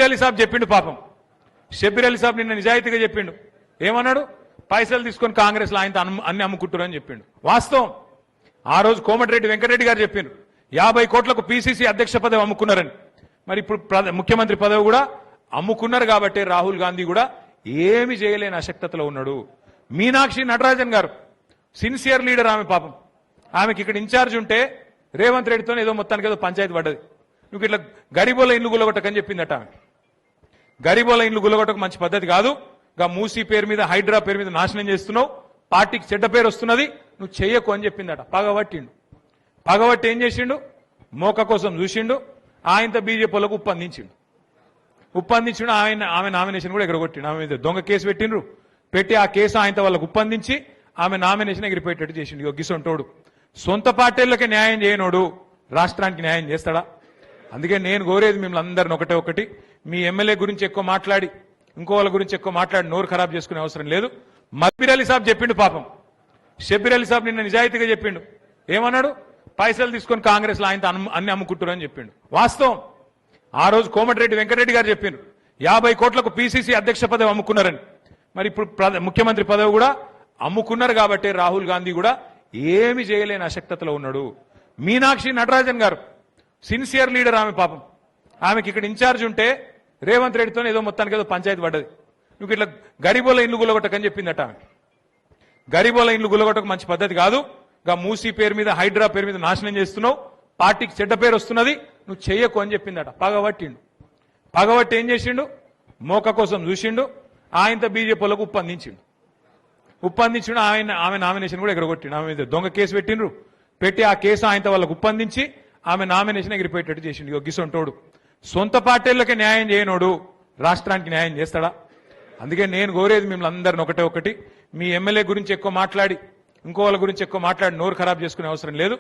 షబ్బీర్ అలీ సాబ్ చెప్పిండు పాపం. షబ్బీర్ అలీ సాబ్ నిన్న నిజాయితీగా చెప్పిండు. ఏమన్నాడు? పైసలు తీసుకొని కాంగ్రెస్ లో ఆయన అన్ని అమ్ముకుంటారు అని చెప్పిండు. వాస్తవం. ఆ రోజు కోమటిరెడ్డి వెంకటరెడ్డి గారు చెప్పిండు 50 కోట్లకు పిసిసి అధ్యక్ష పదవి అమ్ముకున్నారని. మరి ఇప్పుడు ముఖ్యమంత్రి పదవి కూడా అమ్ముకున్నారు కాబట్టి రాహుల్ గాంధీ కూడా ఏమి చేయలేని అశక్తతలో ఉన్నాడు. మీనాక్షి నటరాజన్ గారు సిన్సియర్ లీడర్ ఆమె పాపం. ఆమెకి ఇక్కడ ఇన్ఛార్జ్ ఉంటే రేవంత్ రెడ్డితో ఏదో మొత్తానికి ఏదో పంచాయతీ పడ్డది. నువ్వు ఇట్లా గరీబోల ఇల్లు గులగొట్టకని చెప్పిందట ఆమె. గరీబోల ఇల్లు గులగొట్టక మంచి పద్ధతి కాదు. గా మూసీ పేరు మీద హైడ్రా పేరు మీద నాశనం చేస్తున్నావు, పార్టీకి చెడ్డ పేరు వస్తున్నది, నువ్వు చెయ్యకు అని చెప్పిందట. పగబట్టిండు. పగబట్టి ఏం చేసిండు? మోక కోసం చూసిండు. ఆయనతో బీజేపీలకు ఉప్పందించిండు. ఆమె నామినేషన్ కూడా ఎగరగొట్టిండు. ఆమె మీద దొంగ కేసు పెట్టి ఆ కేసు ఆయనతో వాళ్ళకు ఉప్పందించి ఆమె నామినేషన్ ఎగిరిపోయేటట్టు చేసిండు. గిసొంటోడు సొంత పార్టీలకే న్యాయం చేయనోడు రాష్ట్రానికి న్యాయం చేస్తాడా? అందుకే నేను కోరేది మిమ్మల్ని అందరిని ఒకటి, మీ ఎమ్మెల్యే గురించి ఎక్కువ మాట్లాడి ఇంకో వాళ్ళ గురించి ఎక్కువ మాట్లాడి నోరు ఖరాబ్ చేసుకునే అవసరం లేదు. షబ్బీర్ అలీ సాబ్ చెప్పిండు పాపం. షబ్బీర్ అలీ సాబ్ నిన్న నిజాయితీగా చెప్పిండు. ఏమన్నాడు? పైసలు తీసుకొని కాంగ్రెస్ లో ఆయన అన్ని అమ్ముకుంటారు అని చెప్పిండు. వాస్తవం. ఆ రోజు కోమటిరెడ్డి వెంకటరెడ్డి గారు చెప్పిండు 50 కోట్లకు పిసిసి అధ్యక్ష పదవి అమ్ముకున్నారని. మరి ఇప్పుడు ముఖ్యమంత్రి పదవి కూడా అమ్ముకున్నారు కాబట్టి రాహుల్ గాంధీ కూడా ఏమి చేయలేని అశక్తతలో ఉన్నాడు. మీనాక్షి నటరాజన్ గారు సిన్సియర్ లీడర్ ఆమె పాపం. ఆమెకి ఇక్కడ ఇన్ఛార్జ్ ఉంటే రేవంత్ రెడ్డితో ఏదో మొత్తానికి ఏదో పంచాయతీ పడ్డది. నువ్వు ఇట్లా గరీబోల ఇల్లు గులగొట్టకని చెప్పిందట ఆమె. గరీబోల ఇల్లు గులగొట్టక మంచి పద్ధతి కాదు. గా మూసీ పేరు మీద హైడ్రా పేరు మీద నాశనం చేస్తున్నావు, పార్టీకి చెడ్డ పేరు వస్తున్నది, నువ్వు చెయ్యకు అని చెప్పిందట. పగబట్టిండు. పగబట్టి ఏం చేసిండు? మోక కోసం చూసిండు. ఆయనతో బీజేపీలకు ఉప్పందించిండు. ఆమె నామినేషన్ కూడా ఎగరగొట్టిండు. ఆమె మీద దొంగ కేసు పెట్టి ఆ కేసు ఆయనతో వాళ్ళకు ఉప్పందించి ఆమె నామినేషన్ ఎగిరిపోయేటట్టు చేసిండు. గిసొంటోడు సొంత పార్టీలకే న్యాయం చేయనోడు రాష్ట్రానికి న్యాయం చేస్తాడా? అందుకే నేను కోరేది మిమ్మల్ని అందరిని ఒకటి, మీ ఎమ్మెల్యే గురించి ఎక్కువ మాట్లాడి ఇంకో వాళ్ళ గురించి ఎక్కువ మాట్లాడి నోరు ఖరాబ్ చేసుకునే అవసరం లేదు.